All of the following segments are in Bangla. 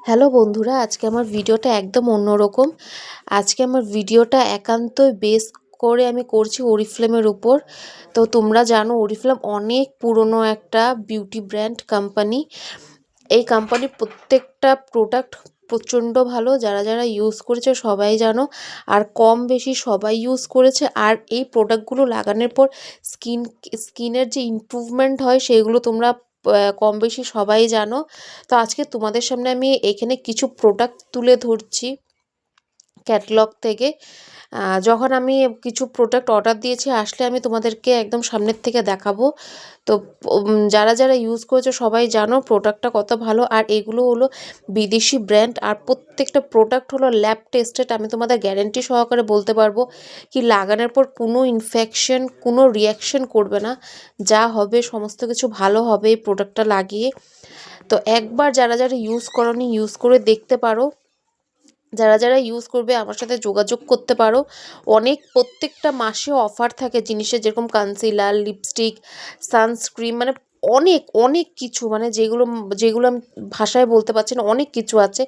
হ্যালো বন্ধুরা, আজকে আমার ভিডিওটা একদম অন্যরকম। আজকে আমার ভিডিওটা একান্তই বেস করে আমি করছি অরিফ্লেমের উপর। তো তোমরা জানো অরিফ্লেম অনেক পুরনো একটা বিউটি ব্র্যান্ড কোম্পানি। এই কোম্পানির প্রত্যেকটা প্রোডাক্ট প্রচণ্ড ভালো, যারা যারা ইউজ করেছে সবাই জানো, আর কম বেশি সবাই ইউজ করেছে। আর এই প্রোডাক্টগুলো লাগানোর পর স্কিনের যে ইমপ্রুভমেন্ট হয় সেগুলো তোমরা কম বেশি সবাই জানো। তো আজকে তোমাদের সামনে আমি এখানে কিছু প্রোডাক্ট তুলে ধরছি ক্যাটালগ থেকে। যখন আমি কিছু প্রোডাক্ট অর্ডার দিয়েছি আসলে আমি তোমাদেরকে একদম সামনের থেকে দেখাবো। তো যারা যারা ইউজ করেছো সবাই জানো প্রোডাক্টটা কত ভালো। আর এগুলো হলো বিদেশি ব্র্যান্ড, আর প্রত্যেকটা প্রোডাক্ট হলো ল্যাব টেস্টেড। আমি তোমাদের গ্যারেন্টি সহকারে বলতে পারবো কি লাগানোর পর কোনো ইনফেকশন, কোনো রিয়াকশন করবে না। যা হবে সমস্ত কিছু ভালো হবে এই প্রোডাক্টটা লাগিয়ে। তো একবার যারা যারা ইউজ করোনি ইউজ করে দেখতে পারো। যারা যারা ইউজ করবে আমার সাথে যোগাযোগ করতে পারো। প্রত্যেকটা মাসে অফার থাকে জিনিসের, যেরকম কনসিলার, লিপস্টিক, সানস্ক্রিন, মানে অনেক অনেক কিছু, মানে যেগুলো যেগুলো আমি ভাষায় বলতে পারছি না, অনেক কিছু আছে।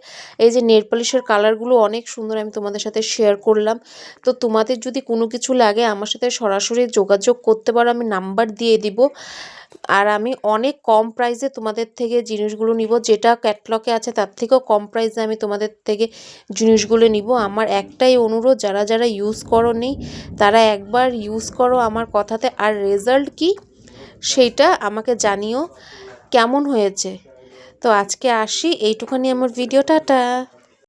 এই যে নেল পলিশের কালারগুলো অনেক সুন্দর, আমি তোমাদের সাথে শেয়ার করলাম। তো তোমাদের যদি কোনো কিছু লাগে আমার সাথে সরাসরি যোগাযোগ করতে পারো, আমি নাম্বার দিয়ে দিব। আর আমি অনেক কম প্রাইসে তোমাদের থেকে জিনিসগুলো নিব, যেটা ক্যাটলগে আছে তার থেকেও কম প্রাইসে আমি তোমাদের থেকে জিনিসগুলো নিব। আমার একটাই অনুরোধ, যারা যারা ইউজ করোনি তারা একবার ইউজ করো আমার কথাতে, আর রেজাল্ট কি সেইটা আমাকে জানিও কেমন হয়েছে। তো আজকে আসি, এইটুখানি আমার ভিডিও, টাটা।